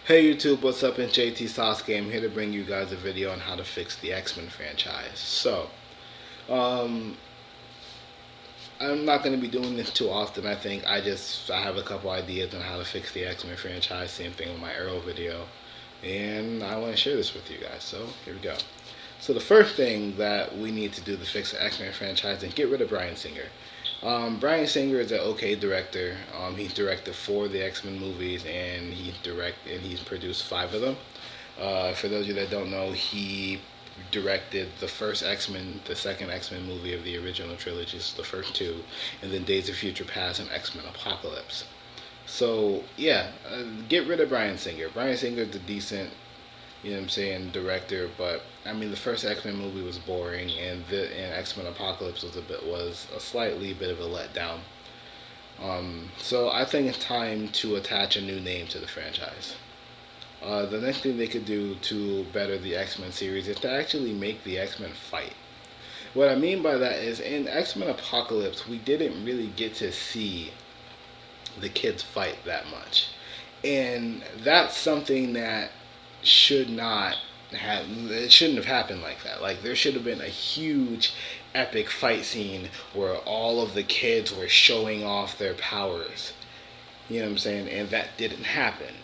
Hey YouTube, what's up? It's JT Sasuke. I'm here to bring you guys a video on how to fix the X-Men franchise. Um, I'm not going to be doing this too often. I have a couple ideas on how to fix the X-Men franchise. Same thing with my Arrow video, and I want to share this with you guys. So here we go. So the first thing that we need to do to fix the X-Men franchise is get rid of Bryan Singer. Bryan Singer is an okay director. He's directed 4 of the X-Men movies, and he's produced 5 of them. For those of you that don't know, he directed the first X-Men, the second X-Men movie of the original trilogy, so the first 2, and then Days of Future Past and X-Men Apocalypse. So yeah, get rid of Bryan Singer. Bryan Singer's a decent, director, but I mean the first X-Men movie was boring, and X-Men Apocalypse was a slightly bit of a letdown. So I think it's time to attach a new name to the franchise. The next thing they could do to better the X-Men series is to actually make the X-Men fight. What I mean by that is in X-Men Apocalypse, we didn't really get to see the kids fight that much. And that's something that should not have it shouldn't have happened like that. Like there should have been a huge epic fight scene where all of the kids were showing off their powers. You know what I'm saying? And that didn't happen.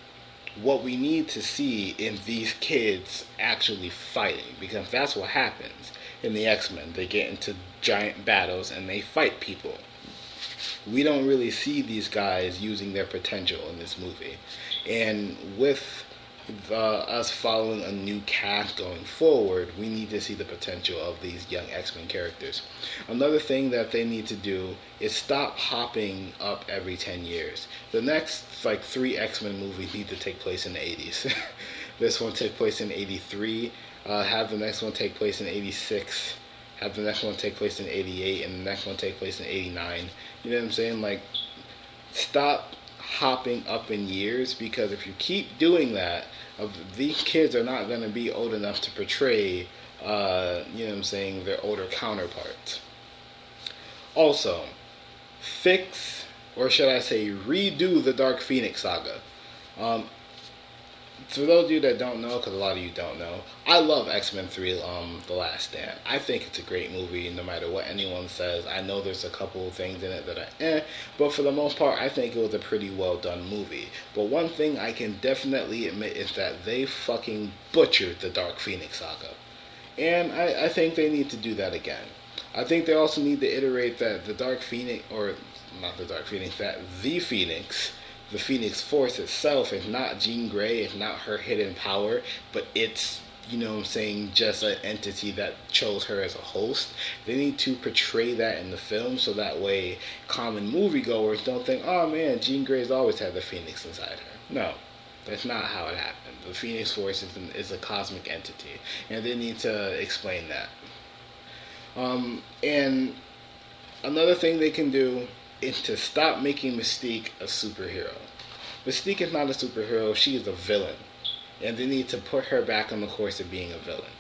What we need to see in these kids actually fighting, because that's what happens in the X-Men. They get into giant battles and they fight people. We don't really see these guys using their potential in this movie. And with us following a new cast going forward, we need to see the potential of these young X-Men characters. Another thing that they need to do is stop hopping up every 10 years. The next 3 X-Men movies need to take place in the 80s. This one take place in 83, have the next one take place in 86, have the next one take place in 88, and the next one take place in 89. You know what I'm saying? Like, stop hopping up in years, because if you keep doing that, these kids are not going to be old enough to portray, their older counterparts. Also, fix, or should I say redo, the Dark Phoenix saga. Um, for those of you that don't know, because a lot of you don't know, I love X-Men 3, The Last Stand. I think it's a great movie, no matter what anyone says. I know there's a couple of things in it that are but for the most part, I think it was a pretty well done movie. But one thing I can definitely admit is that they fucking butchered the Dark Phoenix saga. And I think they need to do that again. I think they also need to iterate that the Dark Phoenix, or not the Dark Phoenix, that the Phoenix Force itself is not Jean Grey, it's not her hidden power, but it's, just an entity that chose her as a host. They need to portray that in the film so that way common moviegoers don't think, oh man, Jean Grey's always had the Phoenix inside her. No, that's not how it happened. The Phoenix Force is a cosmic entity, and they need to explain that. And another thing they can do is to stop making Mystique a superhero. Mystique is not a superhero, she is a villain. And they need to put her back on the course of being a villain.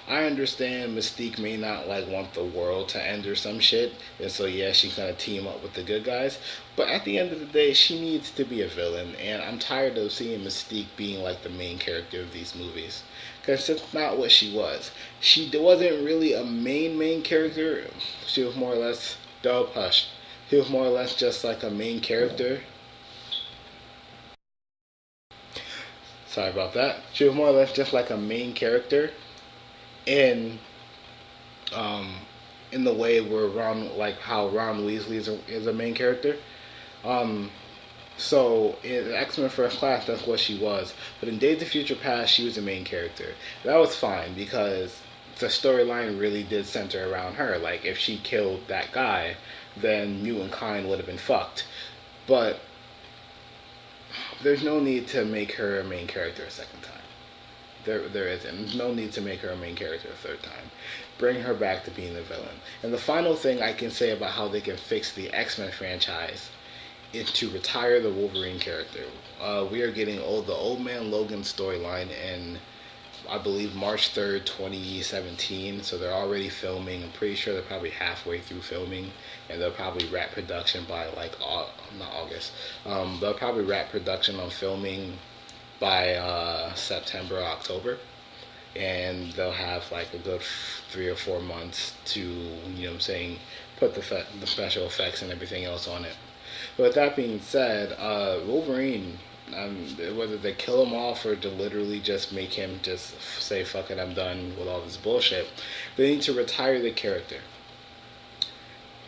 I understand Mystique may not want the world to end or some shit, and so yeah, she's gonna team up with the good guys. But at the end of the day, she needs to be a villain, and I'm tired of seeing Mystique being the main character of these movies, because that's not what she was. She wasn't really a main character. She was more or less hush. He was more or less just like a main character. Sorry about that. She was more or less just like a main character in in the way where how Ron Weasley is a main character. Um, so in X-Men First Class, that's what she was. But in Days of Future Past, she was the main character. That was fine because the storyline really did center around her. Like if she killed that guy, then mutant kind would have been fucked. But there's no need to make her a main character a second time. There isn't. There's no need to make her a main character a third time. Bring her back to being the villain. And the final thing I can say about how they can fix the X-Men franchise is to retire the Wolverine character. We are getting the Old Man Logan storyline in, I believe, March 3rd, 2017. So they're already filming. I'm pretty sure they're probably halfway through filming, and they'll probably wrap production by not August. They'll probably wrap production on filming by September, October, and they'll have like a good 3 or 4 months to, put the special effects and everything else on it. But with that being said, Wolverine, whether they kill him off or to literally just make him just say fuck it, I'm done with all this bullshit, they need to retire the character.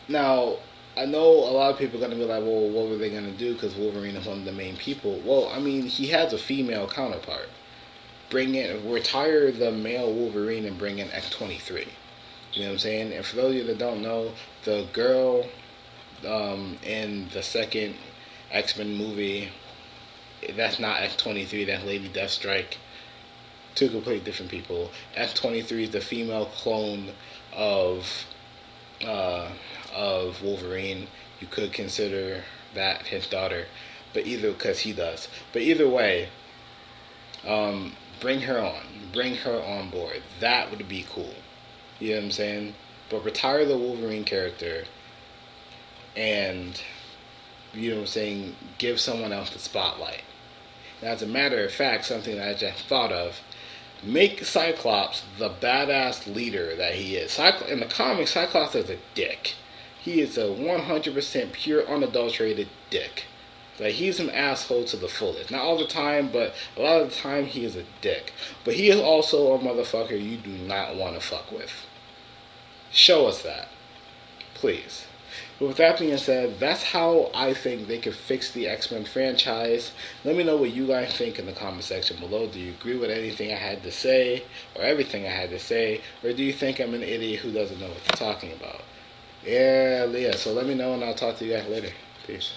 Now, I know a lot of people are going to be like, well, what were they going to do? Because Wolverine is one of the main people. Well, I mean, he has a female counterpart. Retire the male Wolverine and bring in X-23. You know what I'm saying? And for those of you that don't know, the girl in the second X-Men movie, that's not X-23, that's Lady Deathstrike. Two completely different people. X-23 is the female clone of Wolverine. You could consider that his daughter, but because he does. But either way, bring her on board. That would be cool. You know what I'm saying? But retire the Wolverine character and, you know what I'm saying, give someone else the spotlight. Now, as a matter of fact, something that I just thought of, make Cyclops the badass leader that he is. In the comics, Cyclops is a dick. He is a 100% pure, unadulterated dick. Like, he's an asshole to the fullest. Not all the time, but a lot of the time he is a dick. But he is also a motherfucker you do not want to fuck with. Show us that. Please. But with that being said, that's how I think they could fix the X-Men franchise. Let me know what you guys think in the comment section below. Do you agree with anything I had to say, or everything I had to say, or do you think I'm an idiot who doesn't know what they're talking about? Yeah, so let me know and I'll talk to you guys later. Peace.